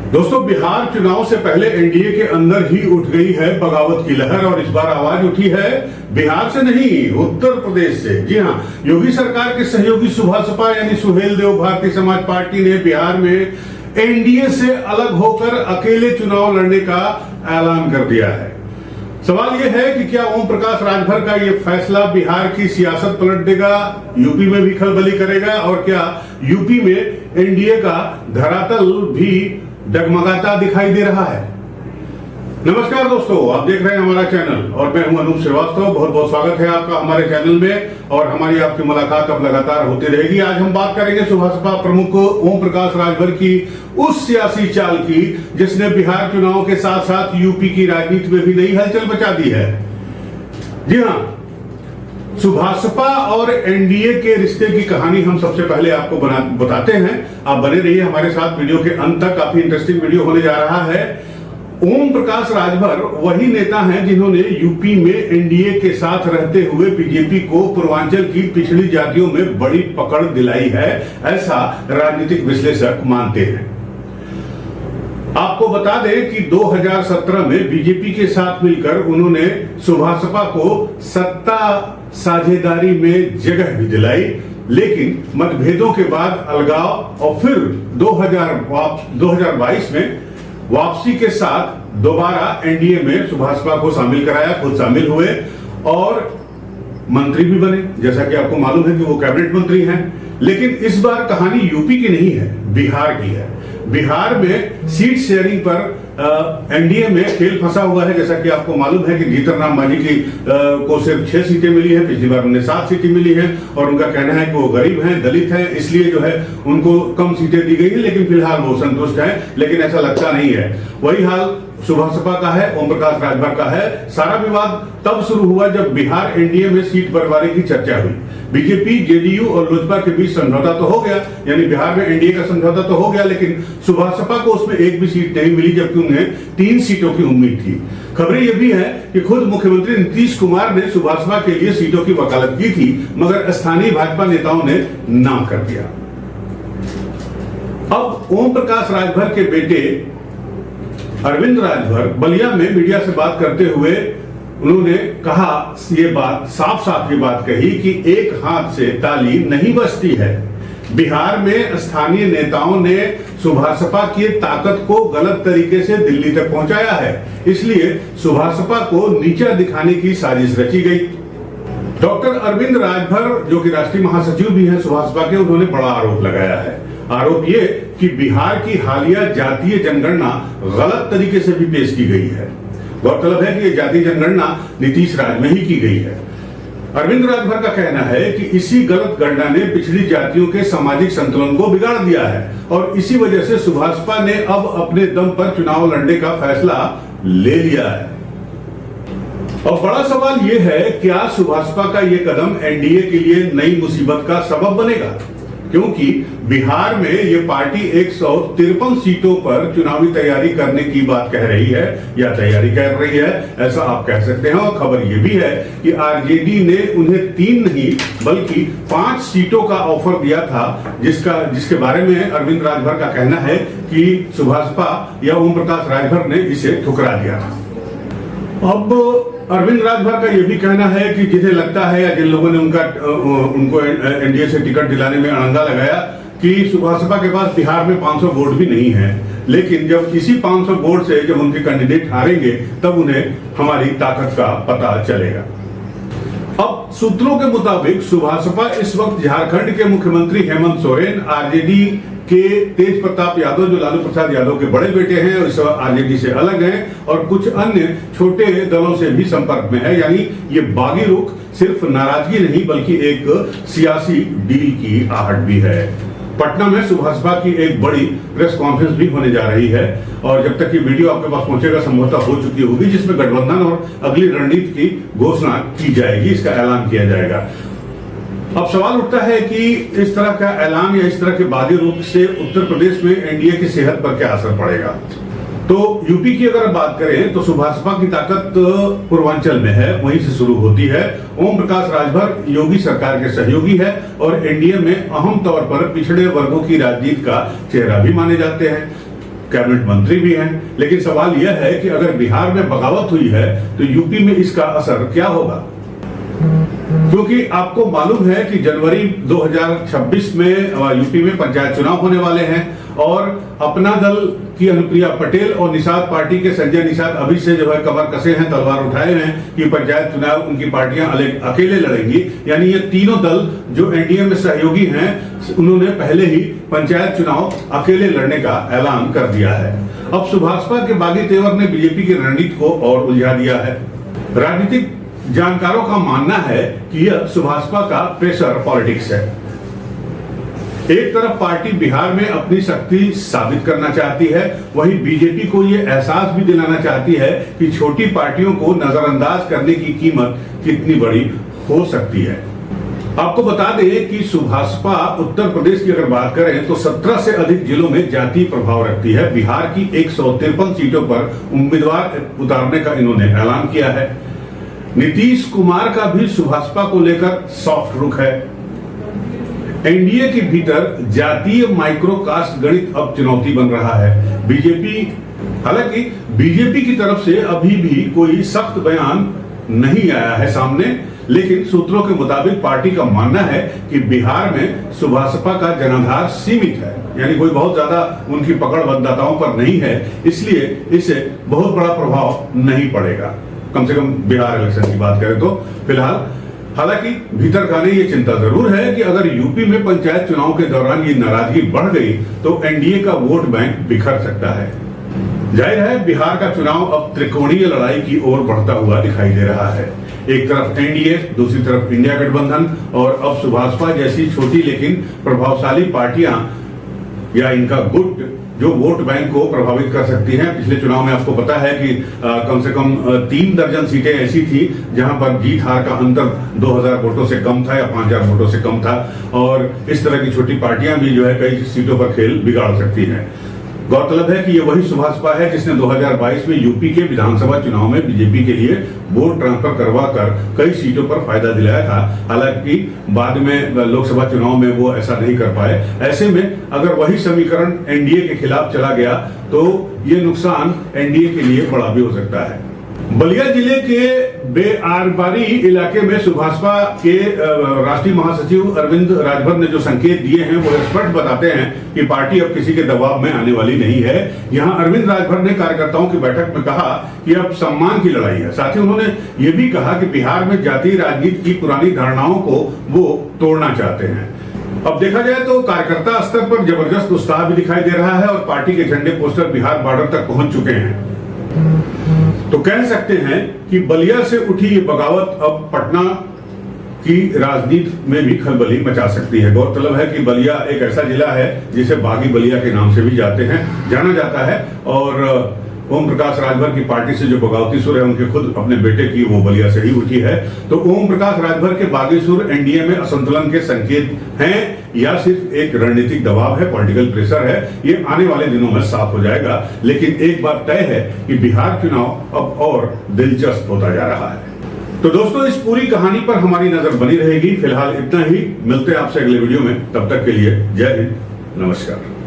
दोस्तों, बिहार चुनाव से पहले एनडीए के अंदर ही उठ गई है बगावत की लहर और इस बार आवाज उठी है बिहार से नहीं, उत्तर प्रदेश से। जी हां, योगी सरकार के सहयोगी सुभासपा यानी सुहेलदेव भारतीय समाज पार्टी ने बिहार में एनडीए से अलग होकर अकेले चुनाव लड़ने का ऐलान कर दिया है। सवाल यह है कि क्या ओम प्रकाश राजभर का यह फैसला बिहार की सियासत पलट देगा, यूपी में भी खलबली करेगा और क्या यूपी में एनडीए का धरातल भी डगमगाता दिखाई दे रहा है। नमस्कार दोस्तों, आप देख रहे हैं हमारा चैनल और मैं हूं अनूप श्रीवास्तव। बहुत बहुत स्वागत है आपका हमारे चैनल में और हमारी आपकी मुलाकात अब लगातार होती रहेगी। आज हम बात करेंगे सुभासपा प्रमुख ओम प्रकाश राजभर की उस सियासी चाल की जिसने बिहार चुनाव के साथ साथ यूपी की राजनीति में भी नई हलचल मचा दी है। जी हाँ, सुभासपा और एनडीए के रिश्ते की कहानी हम सबसे पहले आपको बताते हैं। आप बने रहिए हमारे साथ, वीडियो के अंत तक काफी इंटरेस्टिंग वीडियो होने जा रहा है। ओम प्रकाश राजभर वही नेता हैं जिन्होंने यूपी में एनडीए के साथ रहते हुए बीजेपी को पूर्वांचल की पिछड़ी जातियों में बड़ी पकड़ दिलाई है, ऐसा राजनीतिक विश्लेषक मानते हैं। आपको बता दें कि 2017 में बीजेपी के साथ मिलकर उन्होंने सुभासपा को सत्ता साझेदारी में जगह भी दिलाई, लेकिन मतभेदों के बाद अलगाव और फिर 2022 में वापसी के साथ दोबारा एनडीए में सुभासपा को शामिल कराया, खुद शामिल हुए और मंत्री भी बने। जैसा कि आपको मालूम है कि वो कैबिनेट मंत्री हैं। लेकिन इस बार कहानी यूपी की नहीं है, बिहार की है। बिहार में सीट शेयरिंग पर एनडीए में खेल फंसा हुआ है। जैसा कि आपको मालूम है कि जीतन राम मांझी की को सिर्फ 6 सीटें मिली है, पिछली बार उन्हें 7 सीटें मिली हैं और उनका कहना है कि वो गरीब हैं, दलित हैं, इसलिए जो है उनको कम सीटें दी गई है, लेकिन फिलहाल वो संतुष्ट हैं। लेकिन ऐसा लगता नहीं है। वही हाल सुभासपा का है, ओम प्रकाश राजभर का है। सारा विवाद तब शुरू हुआ जब बिहार एनडीए में सीट बंटवारे की चर्चा हुई। बीजेपी, जेडीयू और लोजपा के बीच समझौता तो हो गया, यानी बिहार में एनडीए का समझौता तो हो गया, लेकिन सुभासपा को उसमें एक भी सीट नहीं मिली, जबकि उन्हें 3 सीटों की उम्मीद थी। खबरें यह भी है कि खुद मुख्यमंत्री नीतीश कुमार ने सुभासपा के लिए सीटों की वकालत की थी, मगर स्थानीय भाजपा नेताओं ने ना कर दिया। अब ओम प्रकाश राजभर के बेटे अरविंद राजभर बलिया में मीडिया से बात करते हुए उन्होंने कहा, ये बात साफ साफ ये बात कही कि एक हाथ से ताली नहीं बजती है। बिहार में स्थानीय नेताओं ने सुभासपा की ताकत को गलत तरीके से दिल्ली तक पहुंचाया है, इसलिए सुभासपा को नीचा दिखाने की साजिश रची गई। डॉक्टर अरविंद राजभर, जो कि राष्ट्रीय महासचिव भी हैं सुभासपा के, उन्होंने बड़ा आरोप लगाया है। आरोप ये कि बिहार की हालिया जातीय जनगणना गलत तरीके से भी पेश की गई है। गौरतलब है कि ये जातीय जनगणना नीतीश राज में ही की गई है। अरविंद राजभर का कहना है कि इसी गलत गणना ने पिछड़ी जातियों के सामाजिक संतुलन को बिगाड़ दिया है और इसी वजह से सुभासपा ने अब अपने दम पर चुनाव लड़ने का फैसला ले लिया है। और बड़ा सवाल यह है, क्या सुभासपा का यह कदम एनडीए के लिए नई मुसीबत का सबब बनेगा? क्योंकि बिहार में ये पार्टी 153 सीटों पर चुनावी तैयारी करने की बात कह रही है या तैयारी कर रही है, ऐसा आप कह सकते हैं। और खबर ये भी है कि आरजेडी ने उन्हें 3 नहीं बल्कि 5 सीटों का ऑफर दिया था, जिसके बारे में अरविंद राजभर का कहना है कि सुभासपा या ओम प्रकाश राजभर ने इसे ठुकरा दिया था। अब अरविंद राजभर का यह भी कहना है कि जिन्हें लगता है या जिन लोगों ने उनको एनडीए से टिकट दिलाने में अड़ंगा लगाया कि सुभासपा के पास बिहार में 500 वोट भी नहीं है, लेकिन जब इसी 500 वोट से जब उनके कैंडिडेट हारेंगे तब उन्हें हमारी ताकत का पता चलेगा। अब सूत्रों के मुताबिक सुभासपा इस वक्त झारखंड के मुख्यमंत्री हेमंत सोरेन, आरजेडी के तेज प्रताप यादव जो लालू प्रसाद यादव के बड़े बेटे हैं और इस आरजेडी से अलग हैं, और कुछ अन्य छोटे दलों से भी संपर्क में है। यानी ये बागी रुख सिर्फ नाराजगी नहीं बल्कि एक सियासी डील की आहट भी है। पटना में सुभासपा की एक बड़ी प्रेस कॉन्फ्रेंस भी होने जा रही है और जब तक ये वीडियो आपके पास पहुंचेगा संभवतः हो चुकी होगी, जिसमें गठबंधन और अगली रणनीति की घोषणा की जाएगी, इसका ऐलान किया जाएगा। अब सवाल उठता है कि इस तरह का ऐलान या इस तरह के बागी रूप से उत्तर प्रदेश में एनडीए की सेहत पर क्या असर पड़ेगा। तो यूपी की अगर बात करें तो सुभासपा की ताकत पूर्वांचल में है, वहीं से शुरू होती है। ओम प्रकाश राजभर योगी सरकार के सहयोगी है और एनडीए में अहम तौर पर पिछड़े वर्गों की राजनीति का चेहरा भी माने जाते हैं। कैबिनेट मंत्री भी हैं। लेकिन सवाल यह है कि अगर बिहार में बगावत हुई है तो यूपी में इसका असर क्या होगा, क्योंकि आपको मालूम है कि जनवरी 2026 में यूपी में पंचायत चुनाव होने वाले हैं और अपना दल की अनुप्रिया पटेल और निषाद पार्टी के संजय निषाद अभी से जो है कमर कसे हैं, तलवार उठाए हैं कि पंचायत चुनाव उनकी पार्टियां अकेले लड़ेंगी। यानी ये तीनों दल जो एनडीए में सहयोगी हैं उन्होंने पहले ही पंचायत चुनाव अकेले लड़ने का ऐलान कर दिया है। अब सुभाषपा के बागी तेवर ने बीजेपी की रणनीति को और उलझा दिया है। राजनीतिक जानकारों का मानना है कि यह सुभाषपा का प्रेशर पॉलिटिक्स है। एक तरफ पार्टी बिहार में अपनी शक्ति साबित करना चाहती है, वहीं बीजेपी को यह एहसास भी दिलाना चाहती है कि छोटी पार्टियों को नजरअंदाज करने की कीमत कितनी बड़ी हो सकती है। आपको बता दें कि सुभाषपा उत्तर प्रदेश की अगर बात करें तो 17 से अधिक जिलों में जातीय प्रभाव रखती है। बिहार की 153 सीटों पर उम्मीदवार उतारने का इन्होंने ऐलान किया है। नीतीश कुमार का भी सुभाषपा को लेकर सॉफ्ट रुख है। एनडीए के भीतर जातीय माइक्रोकास्ट गणित अब चुनौती बन रहा है। हालांकि बीजेपी की तरफ से अभी भी कोई सख्त बयान नहीं आया है सामने, लेकिन सूत्रों के मुताबिक पार्टी का मानना है कि बिहार में सुभाषपा का जनाधार सीमित है, यानी कोई बहुत ज्यादा उनकी पकड़ मतदाताओं पर नहीं है, इसलिए इससे बहुत बड़ा प्रभाव नहीं पड़ेगा, कम से कम बिहार इलेक्शन की बात करें तो फिलहाल। हालांकि भीतर खाने ये चिंता जरूर है कि अगर यूपी में पंचायत चुनाव के दौरान ये नाराजगी बढ़ गई तो एनडीए का वोट बैंक बिखर सकता है। जाहिर है बिहार का चुनाव अब त्रिकोणीय लड़ाई की ओर बढ़ता हुआ दिखाई दे रहा है। एक तरफ एनडीए, दूसरी तरफ इंडिया गठबंधन और अब सुभाषपा जैसी छोटी लेकिन प्रभावशाली पार्टियां या इनका गुट जो वोट बैंक को प्रभावित कर सकती हैं। पिछले चुनाव में आपको पता है कि कम से कम 3 दर्जन सीटें ऐसी थी जहां पर जीत हार का अंतर 2000 वोटों से कम था या 5000 वोटों से कम था, और इस तरह की छोटी पार्टियां भी जो है कई सीटों पर खेल बिगाड़ सकती हैं। गौरतलब है कि ये वही सुभाषपा है जिसने 2022 में यूपी के विधानसभा चुनाव में बीजेपी के लिए वोट ट्रांसफर करवाकर कई सीटों पर फायदा दिलाया था। हालांकि बाद में लोकसभा चुनाव में वो ऐसा नहीं कर पाए। ऐसे में अगर वही समीकरण एनडीए के खिलाफ चला गया तो ये नुकसान एनडीए के लिए बड़ा भी हो सकता है। बलिया जिले के बेआरबारी इलाके में सुभाषपा के राष्ट्रीय महासचिव अरविंद राजभर ने जो संकेत दिए हैं वो स्पष्ट बताते हैं कि पार्टी अब किसी के दबाव में आने वाली नहीं है। यहां अरविंद राजभर ने कार्यकर्ताओं की बैठक में कहा कि अब सम्मान की लड़ाई है। साथ ही उन्होंने ये भी कहा कि बिहार में जातीय राजनीति की पुरानी धारणाओं को वो तोड़ना चाहते हैं। अब देखा जाए तो कार्यकर्ता स्तर पर जबरदस्त उत्साह भी दिखाई दे रहा है और पार्टी के झंडे पोस्टर बिहार बॉर्डर तक पहुंच चुके हैं। तो कह सकते हैं कि बलिया से उठी ये बगावत अब पटना की राजनीति में भी खलबली मचा सकती है। गौरतलब है कि बलिया एक ऐसा जिला है जिसे बागी बलिया के नाम से भी जाना जाता है, और ओम प्रकाश राजभर की पार्टी से जो बगावती सुर है उनके खुद अपने बेटे की वो बलिया से ही उठी है। तो ओम प्रकाश राजभर के बागी सुर एनडीए में असंतुलन के संकेत हैं या सिर्फ एक रणनीतिक दबाव है, पॉलिटिकल प्रेशर है, ये आने वाले दिनों में साफ हो जाएगा। लेकिन एक बात तय है कि बिहार चुनाव अब और दिलचस्प होता जा रहा है। तो दोस्तों इस पूरी कहानी पर हमारी नजर बनी रहेगी। फिलहाल इतना ही, मिलते हैं आपसे अगले वीडियो में। तब तक के लिए जय हिंद, नमस्कार।